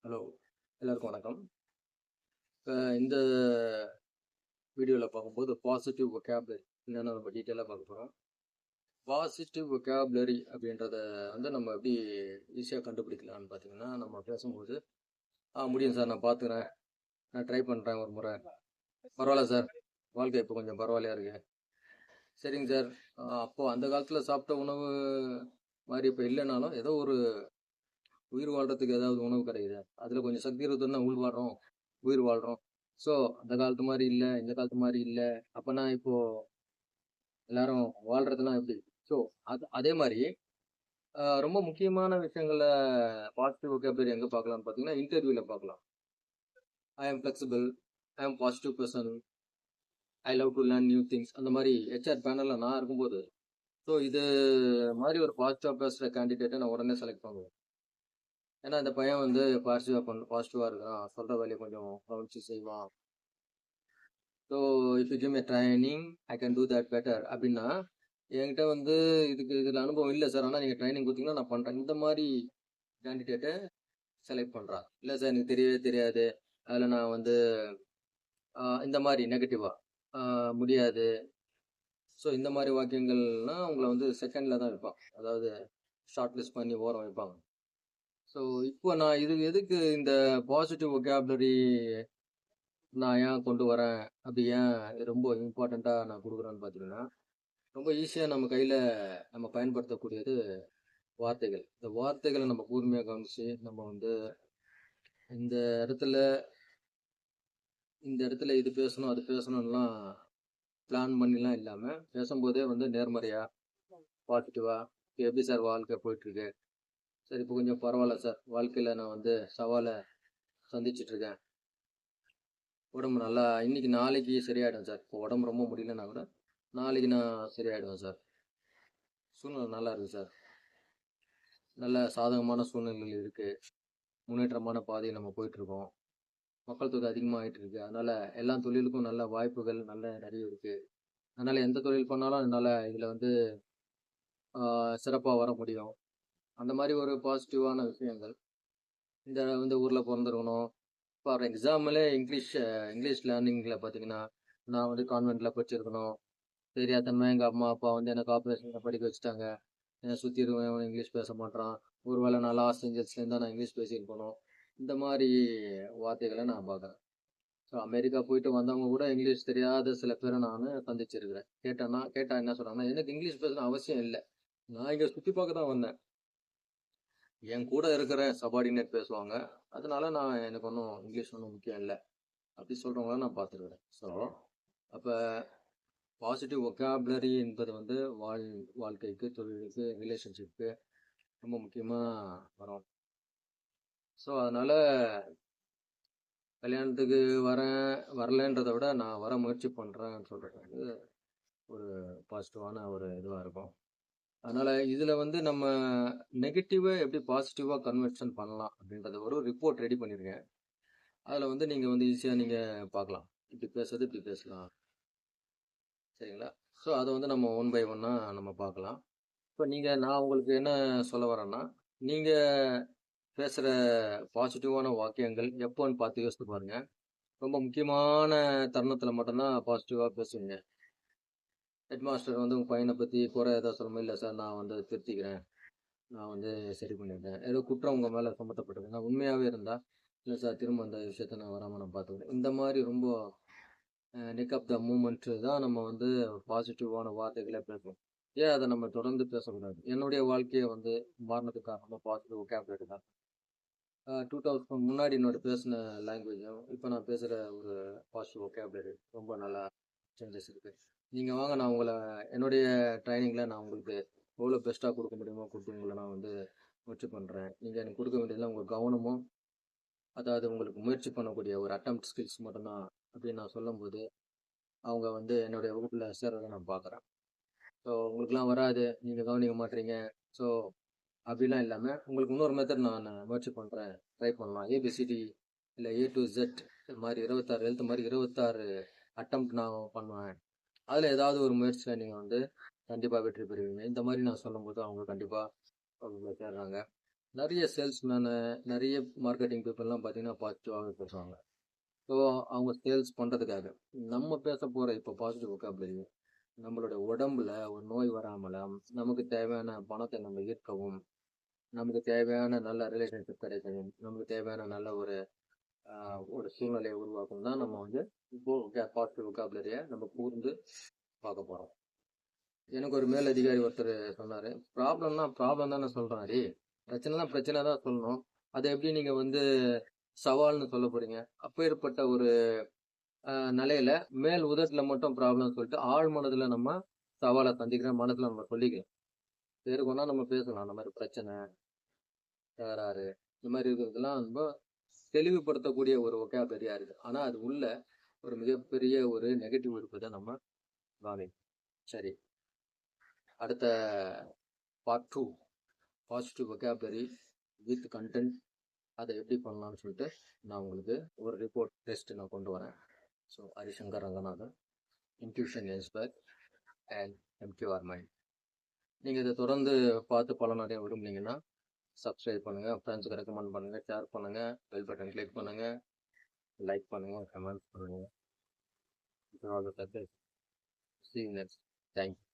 Hello, எல்லாருக்கும் வணக்கம். இப்போ இந்த வீடியோவில் பார்க்கும்போது பாசிட்டிவ் vocabulary என்னென்னு நம்ம டீட்டெயிலாக பார்க்க போகிறோம். பாசிட்டிவ் vocabulary அப்படின்றத நம்ம எப்படி ஈஸியாக கண்டுபிடிக்கலாம்னு பார்த்தீங்கன்னா, நம்ம பேசும்போது முடியும் சார், நான் பார்த்துக்கிறேன், நான் ட்ரை பண்ணுறேன் ஒரு முறை, பரவாயில்ல சார், வாழ்க்கை இப்போ கொஞ்சம் பரவாயில்லையா இருக்கு, சரிங்க சார். அப்போது அந்த காலத்தில் சாப்பிட்ட உணவு மாதிரி இப்போ இல்லைனாலும் ஏதோ ஒரு உயிர் வாழ்கிறதுக்கு ஏதாவது உணவு கிடைக்குது, அதில் கொஞ்சம் சக்தி இருக்குதுன்னா உயிர் வாழ்கிறோம். ஸோ அந்த காலத்து மாதிரி இல்லை, இந்த காலத்து மாதிரி இல்லை, அப்போனா இப்போ எல்லாரும் வாழ்றதுலாம் எப்படி? ஸோ அதே மாதிரி ரொம்ப முக்கியமான விஷயங்கள பாசிட்டிவ் vocabulary எங்கே பார்க்கலாம்னு பார்த்தீங்கன்னா, இன்டர்வியூவில் பார்க்கலாம். ஐ ஆம் ஃப்ளெக்சிபிள், ஐ ஆம் positive person, I love to learn new things, அந்த மாதிரி ஹெச்ஆர் பேனலில் நான் இருக்கும்போது, ஸோ இது மாதிரி ஒரு பாசிட்டிவாக பேசுகிற கேண்டிடேட்டை நான் உடனே செலக்ட் பண்ணுவேன். ஏன்னா இந்த பையன் வந்து பாசிட்டிவாக இருக்கான், சொல்கிற வேலையை கொஞ்சம் கவனிச்சு செய்வான். So if you give me training I can do that better அப்படின்னா, என்கிட்ட வந்து இதில் அனுபவம் இல்லை சார், ஆனால் நீங்கள் ட்ரைனிங் கொடுத்தீங்கன்னா நான் பண்ணுறேன், இந்த மாதிரி கேண்டிடேட்டை செலக்ட் பண்ணுறான். இல்லை சார், எனக்கு தெரியவே தெரியாது, அதில் நான் வந்து இந்த மாதிரி நெகட்டிவாக முடியாது. ஸோ இந்த மாதிரி வாக்கியங்கள்லாம் உங்களை வந்து செகண்டில் தான் வைப்பான், அதாவது ஷார்ட் லிஸ்ட் பண்ணி ஓரம் வைப்பாங்க. ஸோ இப்போ நான் எதுக்கு இந்த பாசிட்டிவ் vocabulary நான் ஏன் கொண்டு வரேன், அப்படி ஏன் ரொம்ப இம்பார்ட்டண்ட்டாக நான் கொடுக்குறேன்னு பார்த்தீங்கன்னா, ரொம்ப ஈஸியாக நம்ம கையில் நம்ம பயன்படுத்தக்கூடியது வார்த்தைகள். இந்த வார்த்தைகளை நம்ம கூர்மையாக கவனித்து நம்ம வந்து இந்த இடத்துல இது பேசணும் அது பேசணும்லாம் பிளான் பண்ணிலாம் இல்லாமல் பேசும்போதே வந்து நேர்மறையாக பாசிட்டிவாக, எப்படி சார் வாழ்க்கை போயிட்டுருக்கு, சரி இப்போ கொஞ்சம் பரவாயில்ல சார், வாழ்க்கையில் நான் வந்து சவாலை சந்திச்சிட்ருக்கேன், உடம்பு நல்லா இன்னைக்கு நாளைக்கு சரியாயிடும் சார், இப்போ உடம்பு ரொம்ப முடியலன்னா கூட நாளைக்கு நான் சரியாயிடுவேன் சார், சூழ்நிலை நல்லா இருக்குது சார், நல்ல சாதகமான சூழ்நிலைகள் இருக்குது, முன்னேற்றமான பாதையை நம்ம போயிட்டுருக்கோம், மக்கள் தொகை அதிகமாகிட்டு இருக்கு, அதனால் எல்லா தொழிலுக்கும் நல்ல வாய்ப்புகள் நிறைய இருக்குது, அதனால் எந்த தொழில் பண்ணாலும் அதனால் இதில் வந்து சிறப்பாக வர முடியும். அந்த மாதிரி ஒரு பாசிட்டிவான விஷயங்கள். இந்த வந்து ஊரில் பிறந்திருக்கணும். ஃபார் எக்ஸாம்பிளே இங்கிலீஷ் லேர்னிங்கில் பார்த்தீங்கன்னா, நான் வந்து கான்வென்ட்டில் படிச்சிருக்கணும், தெரியாதனமா எங்கள் அம்மா அப்பா வந்து எனக்கு ஆப்ரேஷனில் படிக்க வச்சுட்டாங்க, என்னை சுற்றி இருக்கவன் இங்கிலீஷ் பேச மாட்டான், ஒருவேளை நான் லாஸ் ஏஞ்சல்ஸ்லேருந்து நான் இங்கிலீஷ் பேசியிருக்கணும், இந்த மாதிரி வார்த்தைகளை நான் பார்க்குறேன். ஸோ அமெரிக்கா போயிட்டு வந்தவங்க கூட இங்கிலீஷ் தெரியாத சில பேரை நான் சந்திச்சிருக்கிறேன். கேட்டா என்ன சொல்கிறாங்கன்னா, எனக்கு இங்கிலீஷ் பேசணும் அவசியம் இல்லை, நான் இங்கே சுற்றி பார்க்க தான் வந்தேன், என் கூட இருக்கிற சபார்டினேட் பேசுவாங்க, அதனால எனக்கு இங்கிலீஷ் ஒன்றும் முக்கியம் இல்லை, அப்படி சொல்கிறவங்கள நான் பார்த்துருக்குறேன். ஸோ அப்போ பாசிட்டிவ் vocabulary என்பது வந்து வாழ்க்கைக்கு, தொழிலுக்கு, ரிலேஷன்ஷிப்புக்கு ரொம்ப முக்கியமாக வரும். ஸோ அதனால் கல்யாணத்துக்கு வரலன்றதை விட நான் வர முயற்சி பண்ணுறேன்னு சொல்கிறது வந்து ஒரு பாசிட்டிவான ஒரு இதுவாக இருக்கும். அதனால் இதில் வந்து நம்ம நெகட்டிவை எப்படி பாசிட்டிவாக கன்வெர்ஷன் பண்ணலாம் அப்படின்றத ஒரு ரிப்போர்ட் ரெடி பண்ணியிருக்கேன். அதில் வந்து நீங்கள் வந்து ஈஸியாக நீங்கள் பார்க்கலாம், இப்படி பேசலாம், சரிங்களா? ஸோ அதை வந்து நம்ம ஒன் பை ஒன்னாக நம்ம பார்க்கலாம். இப்போ நான் உங்களுக்கு என்ன சொல்ல வரேன்னா, நீங்கள் பேசுகிற பாசிட்டிவான வாக்கியங்கள் எப்போன்னு பார்த்து யோசித்து பாருங்கள். ரொம்ப முக்கியமான தருணத்தில் மட்டும்தான் பாசிட்டிவாக பேசுவீங்க. ஹெட் மாஸ்டர் வந்து உங்கள் பையனை பற்றி குறை ஏதாவது சொல்ல, இல்லை சார் நான் வந்து திருத்திக்கிறேன், நான் வந்து சரி பண்ணிட்டேன், ஏதோ குற்றம் உங்கள் மேலே சம்மந்தப்பட்டது, நான் உண்மையாகவே இருந்தால், இல்லை சார் திரும்ப அந்த விஷயத்த நான் வராமல் நான் பார்த்துக்கிறேன், இந்த மாதிரி ரொம்ப நிக் ஆஃப் த மூமெண்ட்டு தான் நம்ம வந்து பாசிட்டிவான வார்த்தைகளை பேசுவோம். ஏன் அதை நம்ம தொடர்ந்து பேசக்கூடாது? என்னுடைய வாழ்க்கையை வந்து மாறினதுக்கு காரணமாக பாசிட்டிவ் vocabulary தான். 2000 முன்னாடி என்னோட பேசின லாங்குவேஜும் இப்போ நான் பேசுகிற ஒரு பாசிட்டிவ் vocabulary ரொம்ப நல்லா சேஞ்சஸ் இருக்குது. நீங்கள் வாங்க, நான் உங்களை என்னுடைய ட்ரைனிங்கில் நான் உங்களுக்கு எவ்வளோ பெஸ்ட்டாக கொடுக்க முடியுமோ கொடுத்து உங்களை நான் வந்து முயற்சி பண்ணுறேன். நீங்கள் எனக்கு கொடுக்க வேண்டியதில் உங்கள் கவனமும், அதாவது உங்களுக்கு முயற்சி பண்ணக்கூடிய ஒரு அட்டெம்ப்ட் ஸ்கில்ஸ் மட்டும்தான் அப்படின்னு நான் சொல்லும்போது அவங்க வந்து என்னுடைய வகுப்பில் சேர்றதை நான் பார்க்குறேன். ஸோ உங்களுக்குலாம் வராது, நீங்கள் கவனிக்க மாட்டீங்க, ஸோ அப்படிலாம் இல்லாமல் உங்களுக்கு இன்னொரு மெத்தட் நான் முயற்சி பண்ணுறேன், ட்ரை பண்ணலாம், ஏபிசிடி இல்லை A to Z இது மாதிரி 26 எழுத்து மாதிரி 26 அட்டெம்ப்ட் நான் பண்ணுவேன், அதில் ஏதாவது ஒரு முயற்சியில் நீங்கள் வந்து கண்டிப்பாக வெற்றி பெறுவீங்க, இந்த மாதிரி நான் சொல்லும்போது அவங்க கண்டிப்பாக வகுப்பில் சேர்றாங்க. நிறைய சேல்ஸ்மேனு, நிறைய மார்க்கெட்டிங் பீப்புளெலாம் பார்த்தீங்கன்னா பாசிட்டிவாகவே பேசுவாங்க. ஸோ அவங்க சேல்ஸ் பண்ணுறதுக்காக நம்ம பேச போகிற இப்போ பாசிட்டிவ் வொக்காபுலரி நம்மளுடைய உடம்புல ஒரு நோய் வராமலும், நமக்கு தேவையான பணத்தை நம்ம ஈர்க்கவும், நமக்கு தேவையான நல்ல ரிலேஷன்ஷிப் கிடைக்கவும், நமக்கு தேவையான நல்ல ஒரு சூழ்நிலையை உருவாக்கும் தான் நம்ம வந்து இப்போ பாசிட்டிவ் வொக்காபுலரியை நம்ம கூர்ந்து பார்க்க போகிறோம். எனக்கு ஒரு மேல் அதிகாரி ஒருத்தர் சொன்னார், ப்ராப்ளம் தானே சொல்கிறாரு, பிரச்சனை தான் சொல்லணும், அதை எப்படி நீங்கள் வந்து சவால்னு சொல்ல போறீங்க? அப்பேற்பட்ட ஒரு நிலையில மேல் உதட்டுல மட்டும் ப்ராப்ளம் சொல்லிட்டு ஆழ் மனதுல நம்ம சவாலை சந்திக்கிற மனசுல நம்ம சொல்லிக்கலாம். பேருக்குன்னா நம்ம பேசலாம், அந்த மாதிரி பிரச்சனை, தகராறு, இந்த மாதிரி இருக்கிறதுலாம் ரொம்ப தெளிவுபடுத்தக்கூடிய ஒரு வொக்காபுலரியா இருக்கு. ஆனா அது உள்ள ஒரு மிகப்பெரிய ஒரு நெகட்டிவ் இருப்பதை நம்ம கவனிக்கணும். சரி, அடுத்த part 2 positive vocabulary with content, அதை எப்படி பண்ணலாம்னு சொல்லிட்டு நான் உங்களுக்கு ஒரு ரிப்போர்ட் டெஸ்ட் நான் கொண்டு வரேன். So Harishankar Ranganathan, intuition inspire and MQR mind. நீங்கள் இதை தொடர்ந்து பார்த்து பலனடைய விரும்புனீங்கன்னா சப்ஸ்கிரைப் பண்ணுங்கள், ஃப்ரெண்ட்ஸுக்கு ரெக்கமெண்ட் பண்ணுங்கள், ஷேர் பண்ணுங்கள், பெல் பட்டன் கிளிக் பண்ணுங்கள், லைக் பண்ணுங்கள், கமெண்ட் பண்ணுங்கள். See you next. Thank you.